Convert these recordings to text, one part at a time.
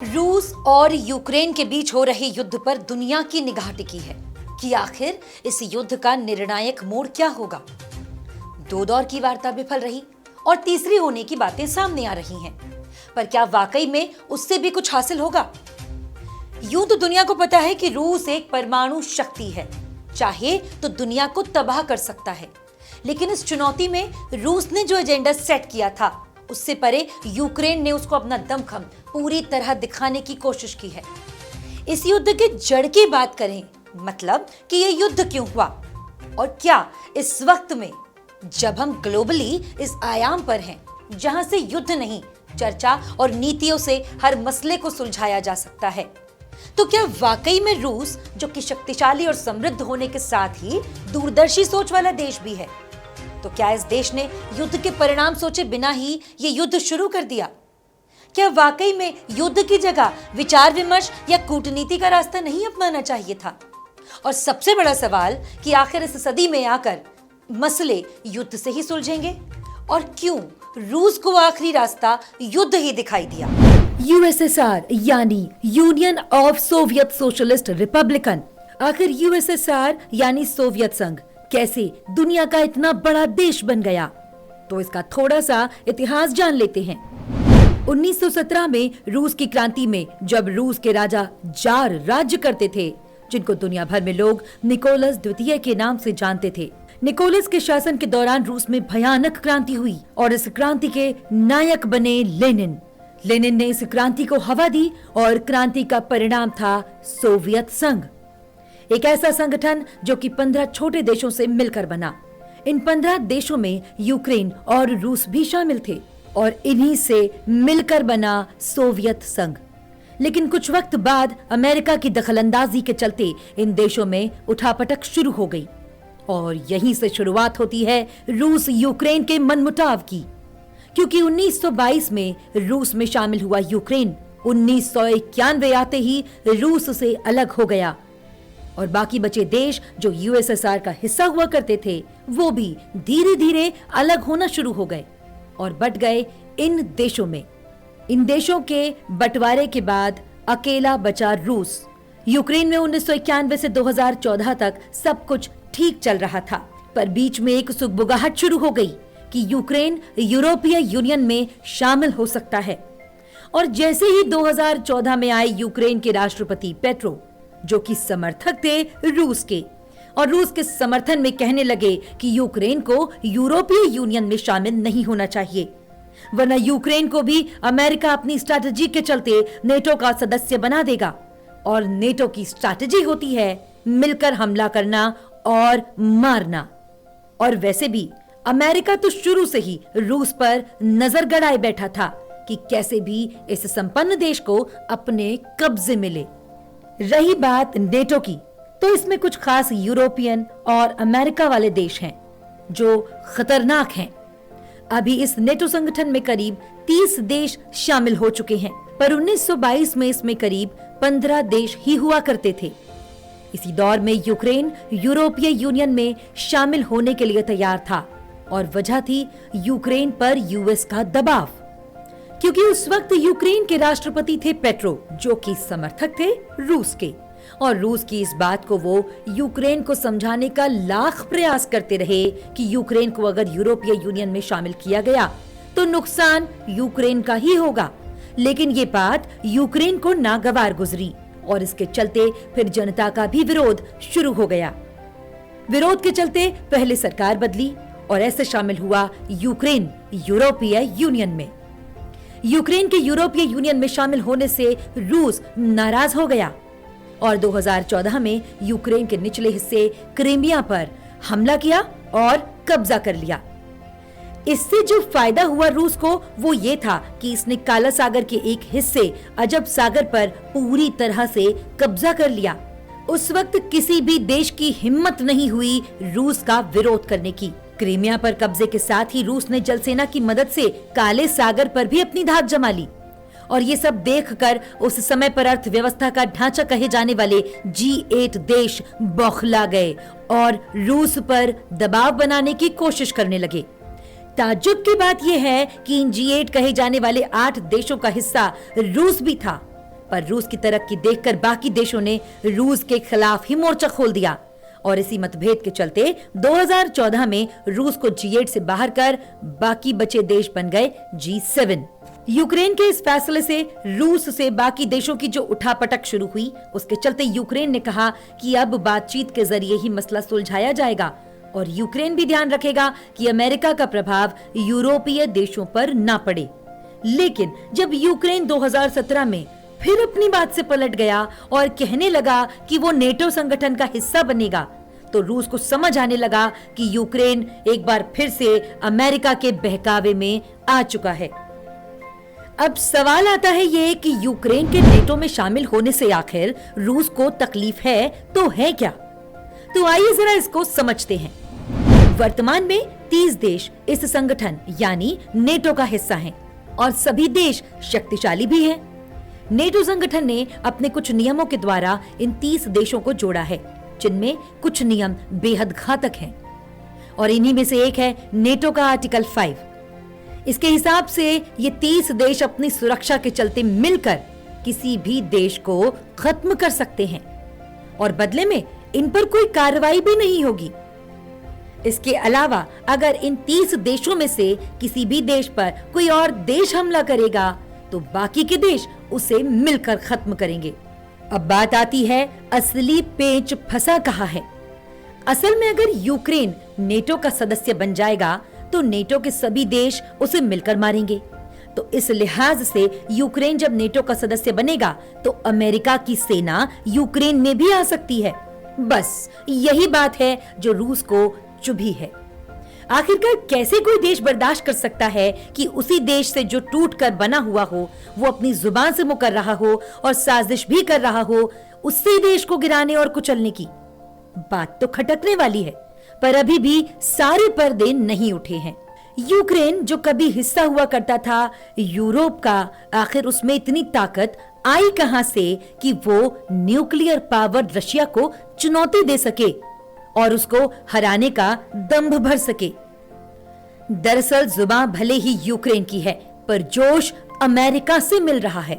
रूस और यूक्रेन के बीच हो रहे युद्ध पर दुनिया की निगाह टिकी है कि आखिर इस युद्ध का निर्णायक मोड़ क्या होगा। दो दौर की वार्ता विफल रही और तीसरी होने की बातें सामने आ रही हैं। पर क्या वाकई में उससे भी कुछ हासिल होगा? यूं तो दुनिया को पता है कि रूस एक परमाणु शक्ति है, चाहे तो दुनिया को तबाह कर सकता है। लेकिन इस चुनौती में रूस ने जो एजेंडा सेट किया था, उससे परे यूक्रेन ने उसको अपना दमखम पूरी तरह दिखाने की कोशिश की है। इस युद्ध के जड़ की बात करें, मतलब कि ये युद्ध क्यों हुआ और क्या इस वक्त में, जब हम ग्लोबली इस आयाम पर हैं जहां से युद्ध नहीं, चर्चा और नीतियों से हर मसले को सुलझाया जा सकता है, तो क्या वाकई में रूस, जो कि शक्तिशाली और समृद्ध होने के साथ ही दूरदर्शी सोच वाला देश भी है, तो क्या इस देश ने युद्ध के परिणाम सोचे बिना ही ये युद्ध शुरू कर दिया? क्या वाकई में युद्ध की जगह विचार विमर्श या कूटनीति का रास्ता नहीं अपनाना चाहिए था? और सबसे बड़ा सवाल कि आखिर इस सदी में आकर मसले युद्ध से ही सुलझेंगे और क्यों रूस को आखिरी रास्ता युद्ध ही दिखाई दिया? यूएसएसआर यानी union of Soviet socialist Republican, आखिर यूएसएसआर यानी सोवियत संघ कैसे दुनिया का इतना बड़ा देश बन गया? तो इसका थोड़ा सा इतिहास जान लेते हैं। 1917 में रूस की क्रांति में, जब रूस के राजा जार राज्य करते थे, जिनको दुनिया भर में लोग निकोलस द्वितीय के नाम से जानते थे, निकोलस के शासन के दौरान रूस में भयानक क्रांति हुई और इस क्रांति के नायक बने लेनिन। लेनिन ने इस क्रांति को हवा दी और क्रांति का परिणाम था सोवियत संघ, एक ऐसा संगठन जो कि 15 छोटे देशों से मिलकर बना। इन 15 देशों में यूक्रेन और रूस भी शामिल थे और इन्हीं से मिलकर बना सोवियत संघ। लेकिन कुछ वक्त बाद अमेरिका की दखलंदाजी के चलते इन देशों में उठापटक शुरू हो गई और यहीं से शुरुआत होती है रूस यूक्रेन के मनमुटाव की, क्योंकि 1922 में रूस में शामिल हुआ यूक्रेन 1991 आते ही रूस से अलग हो गया और बाकी बचे देश जो यूएसएसआर का हिस्सा हुआ करते थे, वो भी धीरे धीरे अलग होना शुरू हो गए और बट गए इन देशों में। इन देशों के बंटवारे के बाद अकेला बचा रूस। यूक्रेन में 1991 से 2014 तक सब कुछ ठीक चल रहा था, पर बीच में एक सुगबुगाहट शुरू हो गई कि यूक्रेन यूरोपीय यूनियन में शामिल हो सकता है। और जैसे ही 2014 में आए यूक्रेन के राष्ट्रपति पेट्रो, जो कि समर्थक थे रूस के, और रूस के समर्थन में कहने लगे कि यूक्रेन को यूरोपीय यूनियन में शामिल नहीं होना चाहिए, वरना यूक्रेन को भी अमेरिका अपनी स्ट्रैटेजी के चलते नेटो का सदस्य बना देगा। और नेटो की स्ट्रैटेजी होती है मिलकर हमला करना और मारना। और वैसे भी अमेरिका तो शुरू से ही रूस पर नजर गड़ाए बैठा था कि कैसे भी इस संपन्न देश को अपने कब्जे में ले। रही बात नेटो की, तो इसमें कुछ खास यूरोपियन और अमेरिका वाले देश हैं जो खतरनाक हैं। अभी इस नेटो संगठन में करीब 30 देश शामिल हो चुके हैं, पर 1922 में इसमें करीब 15 देश ही हुआ करते थे। इसी दौर में यूक्रेन यूरोपीय यूनियन में शामिल होने के लिए तैयार था और वजह थी यूक्रेन पर यूएस का दबाव, क्योंकि उस वक्त यूक्रेन के राष्ट्रपति थे पेट्रो, जो कि समर्थक थे रूस के, और रूस की इस बात को वो यूक्रेन को समझाने का लाख प्रयास करते रहे कि यूक्रेन को अगर यूरोपीय यूनियन में शामिल किया गया तो नुकसान यूक्रेन का ही होगा। लेकिन ये बात यूक्रेन को नागवार गुजरी और इसके चलते फिर जनता का भी विरोध शुरू हो गया। विरोध के चलते पहले सरकार बदली और ऐसे शामिल हुआ यूक्रेन यूरोपीय यूनियन में। यूक्रेन के यूरोपीय यूनियन में शामिल होने से रूस नाराज हो गया और 2014 में यूक्रेन के निचले हिस्से क्रीमिया पर हमला किया और कब्जा कर लिया। इससे जो फायदा हुआ रूस को, वो ये था कि इसने काला सागर के एक हिस्से अजब सागर पर पूरी तरह से कब्जा कर लिया। उस वक्त किसी भी देश की हिम्मत नहीं हुई रूस का विरोध करने की। क्रीमिया पर कब्जे के साथ ही रूस ने जलसेना की मदद से काले सागर पर भी अपनी धाक जमा ली और ये सब देखकर उस समय पर अर्थव्यवस्था का ढांचा कहे जाने वाले G8 देश बौखला गए और रूस पर दबाव बनाने की कोशिश करने लगे। ताज्जुब की बात यह है कि इन G8 कहे जाने वाले 8 देशों का हिस्सा रूस भी था, पर रूस की तरक्की देखकर बाकी देशों ने रूस के खिलाफ ही मोर्चा खोल दिया और इसी मतभेद के चलते 2014 में रूस को G8 से बाहर कर बाकी बचे देश बन गए G7। यूक्रेन के इस फैसले से रूस से बाकी देशों की जो उठापटक शुरू हुई, उसके चलते यूक्रेन ने कहा कि अब बातचीत के जरिए ही मसला सुलझाया जाएगा और यूक्रेन भी ध्यान रखेगा कि अमेरिका का प्रभाव यूरोपीय देशों पर ना पड़े। लेकिन जब यूक्रेन 2017 में फिर अपनी बात से पलट गया और कहने लगा कि वो नेटो संगठन का हिस्सा बनेगा, तो रूस को समझ आने लगा कि यूक्रेन एक बार फिर से अमेरिका के बहकावे में आ चुका है। अब सवाल आता है ये कि यूक्रेन के नेटो में शामिल होने से आखिर रूस को तकलीफ है तो है क्या? तो आइए जरा इसको समझते हैं। वर्तमान में 30 देश इस संगठन यानी नेटो का हिस्सा हैं और सभी देश शक्तिशाली भी हैं। नेटो संगठन ने अपने कुछ नियमों के द्वारा इन 30 देशों को जोड़ा है, जिनमें कुछ नियम बेहद घातक हैं और इन्हीं में से एक है नेटो का आर्टिकल 5। इसके हिसाब से ये 30 देश अपनी सुरक्षा के चलते मिलकर किसी भी देश को खत्म कर सकते हैं और बदले में इन पर कोई कार्रवाई भी नहीं होगी। इसके अलावा अगर इन 30 देशों में से किसी भी देश पर कोई और देश हमला करेगा तो बाकी के देश उसे मिलकर खत्म करेंगे। अब बात आती है असली पेच फंसा कहाँ है। असल में अगर यूक्रेन नेटो का सदस्य बन जाएगा तो नेटो के सभी देश उसे मिलकर मारेंगे। तो इस लिहाज से यूक्रेन जब नेटो का सदस्य बनेगा तो अमेरिका की सेना यूक्रेन में भी आ सकती है। बस यही बात है जो रूस को चुभी है। आखिरकार कैसे कोई देश बर्दाश्त कर सकता है कि उसी देश से जो टूटकर बना हुआ हो, वो अपनी जुबान से मुकर रहा हो और साजिश भी कर रहा हो उसी देश को गिराने और कुचलने की? बात तो खटकने वाली है, पर अभी भी सारे पर्दे नहीं उठे हैं। यूक्रेन जो कभी हिस्सा हुआ करता था यूरोप का, आखिर उसमें इतनी ताकत आई कहां से कि वो न्यूक्लियर पावर्ड रशिया को चुनौती दे सके और उसको हराने का दंभ भर सके? दरअसल जुबान भले ही यूक्रेन की है, पर जोश अमेरिका से मिल रहा है,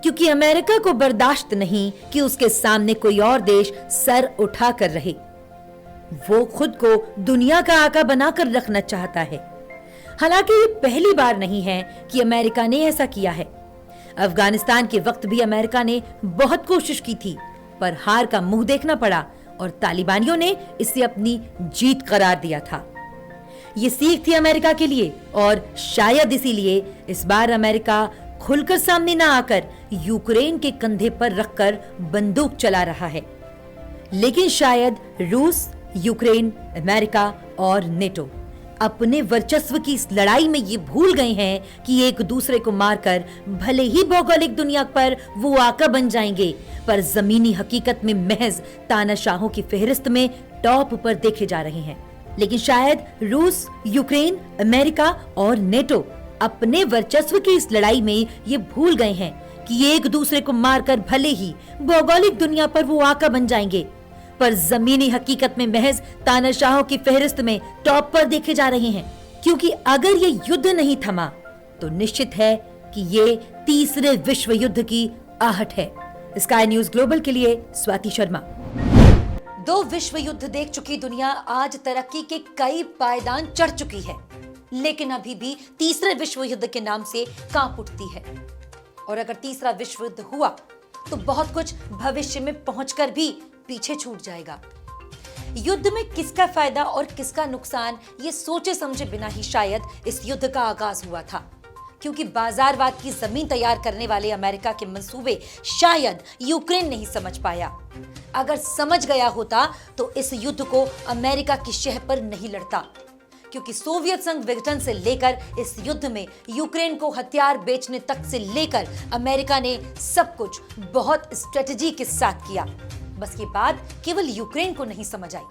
क्योंकि अमेरिका को बर्दाश्त नहीं कि उसके सामने कोई और देश सर उठा कर रहे। वो खुद को दुनिया का आका बनाकर रखना चाहता है। हालांकि ये पहली बार नहीं है कि अमेरिका ने ऐसा किया है। अफगानिस्तान के वक्त भी अमेरिका ने बहुत कोशिश की थी, पर हार का मुंह देखना पड़ा और तालिबानियों ने इसे अपनी जीत करार दिया था। ये सीख थी अमेरिका के लिए और शायद इसीलिए इस बार अमेरिका खुलकर सामने ना आकर यूक्रेन के कंधे पर रखकर बंदूक चला रहा है। लेकिन शायद रूस, यूक्रेन, अमेरिका और नेटो अपने वर्चस्व की इस लड़ाई में ये भूल गए हैं कि एक दूसरे को मारकर भले ही भौगोलिक दुनिया पर वो आका बन जाएंगे, पर जमीनी हकीकत में महज तानाशाहों की फहरिस्त में टॉप पर देखे जा रहे हैं। लेकिन शायद रूस, यूक्रेन, अमेरिका और नेटो अपने वर्चस्व की इस लड़ाई में ये भूल गए हैं कि एक दूसरे को मारकर भले ही भौगोलिक दुनिया पर वो आका बन जाएंगे, पर जमीनी हकीकत में महज तानाशाहों की फहरिस्त में टॉप पर देखे जा रहे हैं। क्योंकि अगर ये युद्ध नहीं थमा तो निश्चित है कि ये तीसरे विश्व युद्ध की आहट है। स्काई न्यूज ग्लोबल के लिए स्वाति शर्मा। 2 विश्व युद्ध देख चुकी दुनिया आज तरक्की के कई पायदान चढ़ चुकी है, लेकिन अभी भी तीसरे विश्व युद्ध के नाम से कांप उठती है। और अगर तीसरा विश्व युद्ध हुआ तो बहुत कुछ भविष्य में पहुंचकर भी पीछे छूट जाएगा। युद्ध में किसका फायदा और किसका नुकसान, ये सोचे समझे बिना ही शायद इस युद्ध का आगाज हुआ था, क्योंकि बाजारवाद की जमीन तैयार करने वाले अमेरिका के मंसूबे शायद यूक्रेन नहीं समझ पाया। अगर समझ गया होता तो इस युद्ध को अमेरिका की शह पर नहीं लड़ता, क्योंकि सोवियत संघ विघटन से लेकर इस युद्ध में यूक्रेन को हथियार बेचने तक से लेकर अमेरिका ने सब कुछ बहुत स्ट्रेटजी के साथ किया। बस ये बात केवल यूक्रेन को नहीं समझ आई।